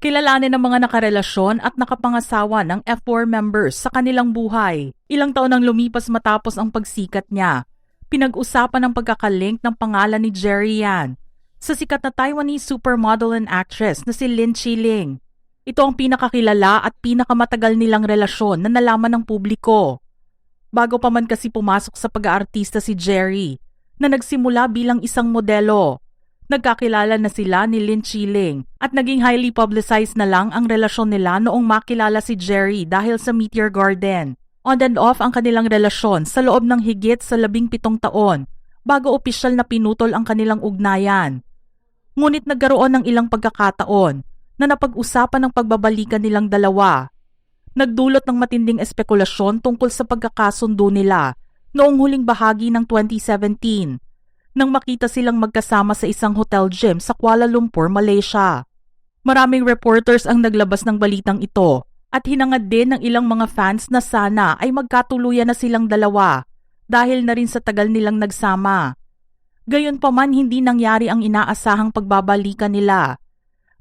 Kilalanin ng mga nakarelasyon at nakapangasawa ng F4 members sa kanilang buhay. Ilang taon nang lumipas matapos ang pagsikat niya. Pinag-usapan ang pagkakalink ng pangalan ni Jerry Yan sa sikat na Taiwanese supermodel and actress na si Lin Chiling. Ito ang pinakakilala at pinakamatagal nilang relasyon na nalaman ng publiko. Bago pa man kasi pumasok sa pag-aartista si Jerry, na nagsimula bilang isang modelo. Nagkakilala na sila ni Lin Chiling at naging highly publicized na lang ang relasyon nila noong makilala si Jerry dahil sa Meteor Garden. On and off ang kanilang relasyon sa loob ng higit sa 17 taon bago opisyal na pinutol ang kanilang ugnayan. Ngunit nagkaroon ng ilang pagkakataon na napag-usapan ng pagbabalikan nilang dalawa. Nagdulot ng matinding espekulasyon tungkol sa pagkakasundo nila noong huling bahagi ng 2017 nang makita silang magkasama sa isang hotel gym sa Kuala Lumpur, Malaysia. Maraming reporters ang naglabas ng balitang ito at hinangad din ng ilang mga fans na sana ay magkatuluyan na silang dalawa dahil na rin sa tagal nilang nagsama. Gayunpaman hindi nangyari ang inaasahang pagbabalikan nila.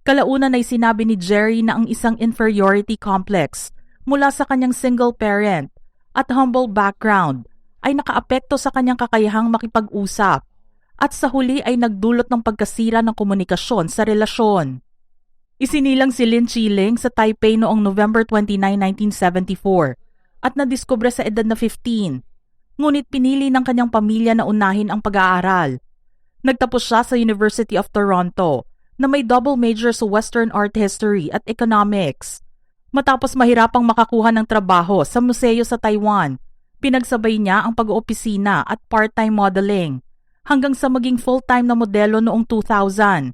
Kalaunan ay sinabi ni Jerry na ang isang inferiority complex mula sa kanyang single parent at humble background ay nakaapekto sa kanyang kakayahang makipag-usap at sa huli ay nagdulot ng pagkasira ng komunikasyon sa relasyon. Isinilang si Lin Chiling sa Taipei noong November 29, 1974 at nadiskubre sa edad na 15. Ngunit pinili ng kanyang pamilya na unahin ang pag-aaral. Nagtapos siya sa University of Toronto na may double major sa Western Art History at Economics. Matapos mahirapang makakuha ng trabaho sa museo sa Taiwan, pinagsabay niya ang pag-oopisina at part-time modeling hanggang sa maging full-time na modelo noong 2000.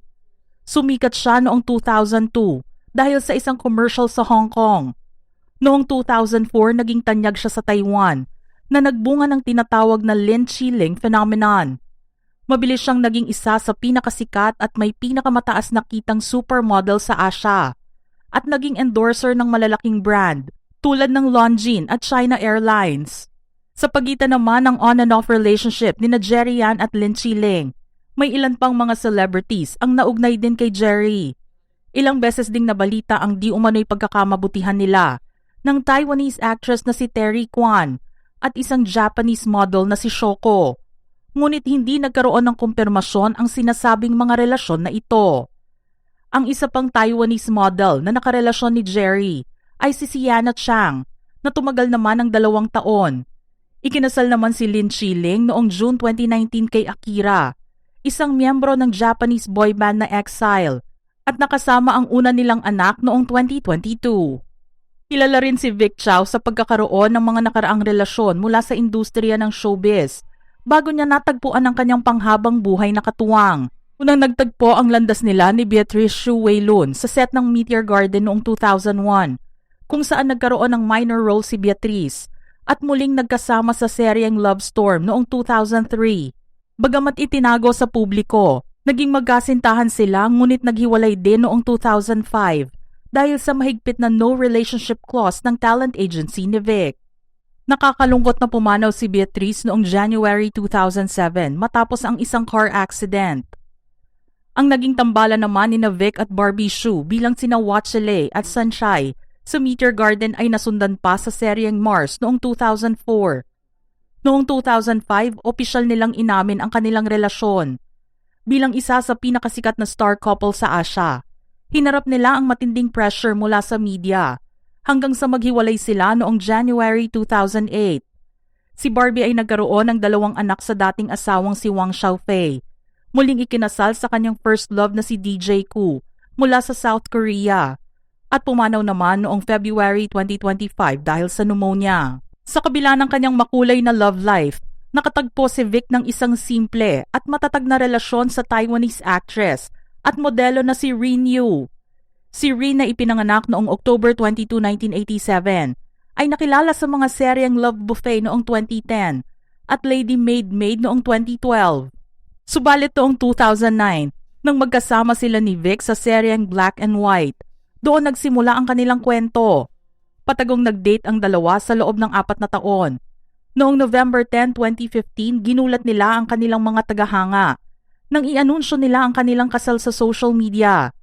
Sumikat siya noong 2002 dahil sa isang commercial sa Hong Kong. Noong 2004, naging tanyag siya sa Taiwan na nagbunga ng tinatawag na Lin Chiling phenomenon. Mabilis siyang naging isa sa pinakasikat at may pinakamataas na kitang supermodel sa Asia at naging endorser ng malalaking brand tulad ng Longines at China Airlines. Sa pagitan naman ng on and off relationship ni na Jerry Yan at Lin Chiling, may ilan pang mga celebrities ang naugnay din kay Jerry. Ilang beses ding nabalita ang di umano'y pagkakamabutihan nila ng Taiwanese actress na si Terry Kwan at isang Japanese model na si Shoko. Ngunit hindi nagkaroon ng kumpirmasyon ang sinasabing mga relasyon na ito. Ang isa pang Taiwanese model na nakarelasyon ni Jerry ay si Sienna Chang na tumagal naman ng 2 taon. Ikinasal naman si Lin Chiling noong June 2019 kay Akira, isang miyembro ng Japanese boy band na EXILE, at nakasama ang una nilang anak noong 2022. Kilala rin si Vic Chow sa pagkakaroon ng mga nakaraang relasyon mula sa industriya ng showbiz bago niya natagpuan ang kanyang panghabang buhay na katuwang. Unang nagtagpo ang landas nila ni Beatrice Xu Weilun sa set ng Meteor Garden noong 2001 kung saan nagkaroon ng minor role si Beatrice at muling nagkasama sa seryeng Love Storm noong 2003. Bagamat itinago sa publiko, naging magkasintahan sila ngunit naghiwalay din noong 2005 dahil sa mahigpit na no relationship clause ng talent agency ni Vic. Nakakalungkot na pumanaw si Beatrice noong January 2007 matapos ang isang car accident. Ang naging tambalan naman ni na Vic at Barbie Xu bilang sina Watchele at Sunshine sa Meteor Garden ay nasundan pa sa seryeng Mars noong 2004. Noong 2005, opisyal nilang inamin ang kanilang relasyon. Bilang isa sa pinakasikat na star couple sa Asia, hinarap nila ang matinding pressure mula sa media hanggang sa maghiwalay sila noong January 2008. Si Barbie ay nagkaroon ng 2 anak sa dating asawang si Wang Xiaofei. Muling ikinasal sa kanyang first love na si DJ Koo mula sa South Korea at pumanaw naman noong February 2025 dahil sa pneumonia. Sa kabila ng kanyang makulay na love life, nakatagpo si Vic ng isang simple at matatag na relasyon sa Taiwanese actress at modelo na si Rin Yu. Si Rin na ipinanganak noong October 22, 1987 ay nakilala sa mga seryeng Love Buffet noong 2010 at Lady Maid Maid noong 2012. Subalit noong 2009, nang magkasama sila ni Vic sa seryeng Black and White, doon nagsimula ang kanilang kwento. Patagong nag-date ang dalawa sa loob ng 4 na taon. Noong November 10, 2015, ginulat nila ang kanilang mga tagahanga nang i-anunsyo nila ang kanilang kasal sa social media.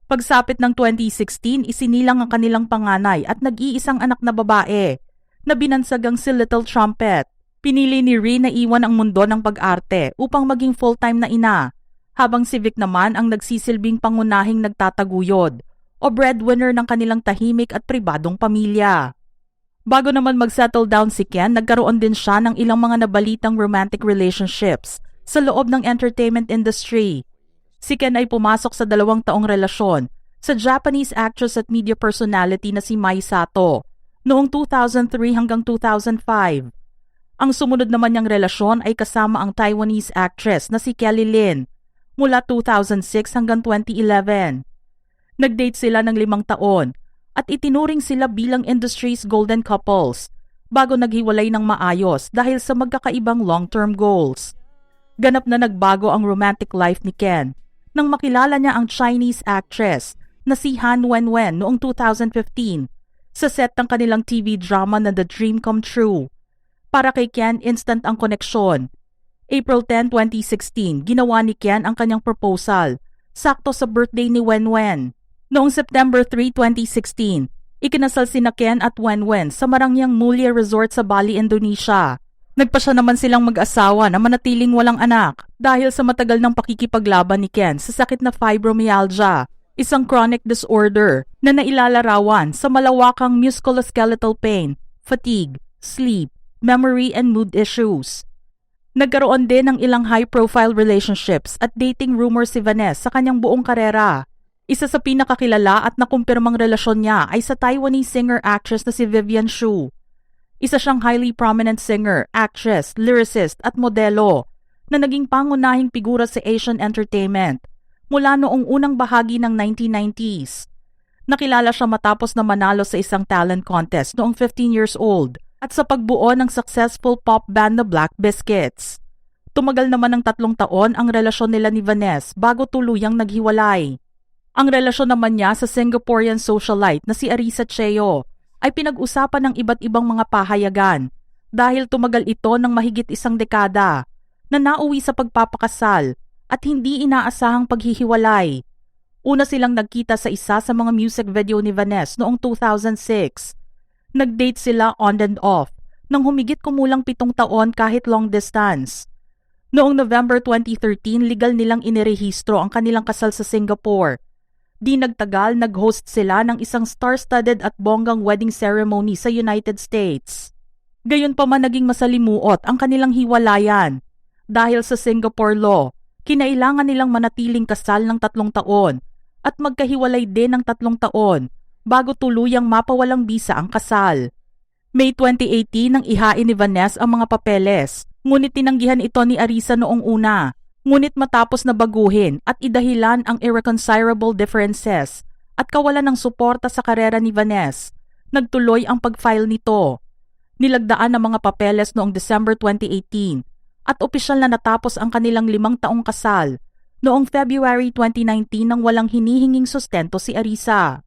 Pagsapit ng 2016, isinilang ang kanilang panganay at nag-iisang anak na babae na binansagang si Little Trumpet. Pinili ni Rhee na iwan ang mundo ng pag-arte upang maging full-time na ina, habang si Vic naman ang nagsisilbing pangunahing nagtataguyod o breadwinner ng kanilang tahimik at pribadong pamilya. Bago naman mag-settle down si Ken, nagkaroon din siya ng ilang mga nabalitang romantic relationships sa loob ng entertainment industry. Si Ken ay pumasok sa 2 taong relasyon sa Japanese actress at media personality na si Mai Sato noong 2003 hanggang 2005. Ang sumunod naman niyang relasyon ay kasama ang Taiwanese actress na si Kelly Lin mula 2006 hanggang 2011. Nag-date sila ng 5 taon at itinuring sila bilang industry's golden couples bago naghiwalay ng maayos dahil sa magkakaibang long-term goals. Ganap na nagbago ang romantic life ni Ken nang makilala niya ang Chinese actress na si Han Wenwen noong 2015 sa set ng kanilang TV drama na The Dream Come True. Para kay Ken, instant ang koneksyon. April 10, 2016, ginawa ni Ken ang kanyang proposal, sakto sa birthday ni Wenwen. Noong September 3, 2016, ikinasal sina Ken at Wenwen sa Marangyang Mulia Resort sa Bali, Indonesia. Nagpasya naman silang mag-asawa na manatiling walang anak dahil sa matagal ng pakikipaglaban ni Ken sa sakit na fibromyalgia, isang chronic disorder na nailalarawan sa malawakang musculoskeletal pain, fatigue, sleep, memory and mood issues. Nagkaroon din ng ilang high-profile relationships at dating rumors si Vanessa sa kanyang buong karera. Isa sa pinakakilala at nakumpirmang relasyon niya ay sa Taiwanese singer-actress na si Vivian Xu. Isa siyang highly prominent singer, actress, lyricist at modelo na naging pangunahing figura sa Asian entertainment mula noong unang bahagi ng 1990s. Nakilala siya matapos na manalo sa isang talent contest noong 15 years old at sa pagbuo ng successful pop band na Black Biscuits. Tumagal naman ng 3 taon ang relasyon nila ni Vanessa bago tuluyang naghiwalay. Ang relasyon naman niya sa Singaporean socialite na si Arisa Cheo ay pinag-usapan ng iba't ibang mga pahayagan dahil tumagal ito ng mahigit 1 dekada na nauwi sa pagpapakasal at hindi inaasahang paghihiwalay. Una silang nagkita sa isa sa mga music video ni Vanessa noong 2006. Nag-date sila on and off nang humigit kumulang 7 taon kahit long distance. Noong November 2013, legal nilang inirehistro ang kanilang kasal sa Singapore. Di nagtagal, nag-host sila ng isang star-studded at bonggang wedding ceremony sa United States. Gayunpaman naging masalimuot ang kanilang hiwalayan. Dahil sa Singapore law, kinailangan nilang manatiling kasal ng 3 taon at magkahiwalay din ng 3 taon bago tuluyang mapawalang bisa ang kasal. May 2018 nang ihain ni Vanessa ang mga papeles, ngunit tinanggihan ito ni Arisa noong una. Ngunit matapos na baguhin at idahilan ang irreconcilable differences at kawalan ng suporta sa karera ni Vanessa, nagtuloy ang pag-file nito. Nilagdaan ang mga papeles noong December 2018 at opisyal na natapos ang kanilang 5 taong kasal noong February 2019 nang walang hinihinging sustento si Arisa.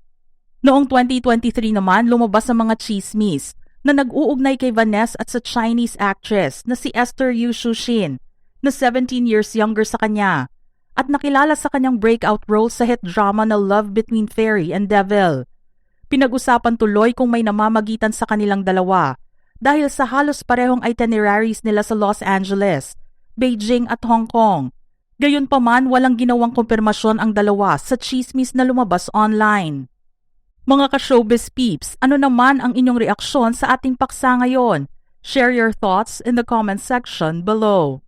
Noong 2023 naman, lumabas ang mga chismis na nag-uugnay kay Vanessa at sa Chinese actress na si Esther Yu Shushin na 17 years younger sa kanya at nakilala sa kanyang breakout role sa hit drama na Love Between Fairy and Devil. Pinag-usapan tuloy kung may namamagitan sa kanilang dalawa dahil sa halos parehong itineraries nila sa Los Angeles, Beijing at Hong Kong. Gayunpaman, walang ginawang kumpirmasyon ang dalawa sa chismis na lumabas online. Mga ka-showbiz peeps, ano naman ang inyong reaksyon sa ating paksa ngayon? Share your thoughts in the comment section below.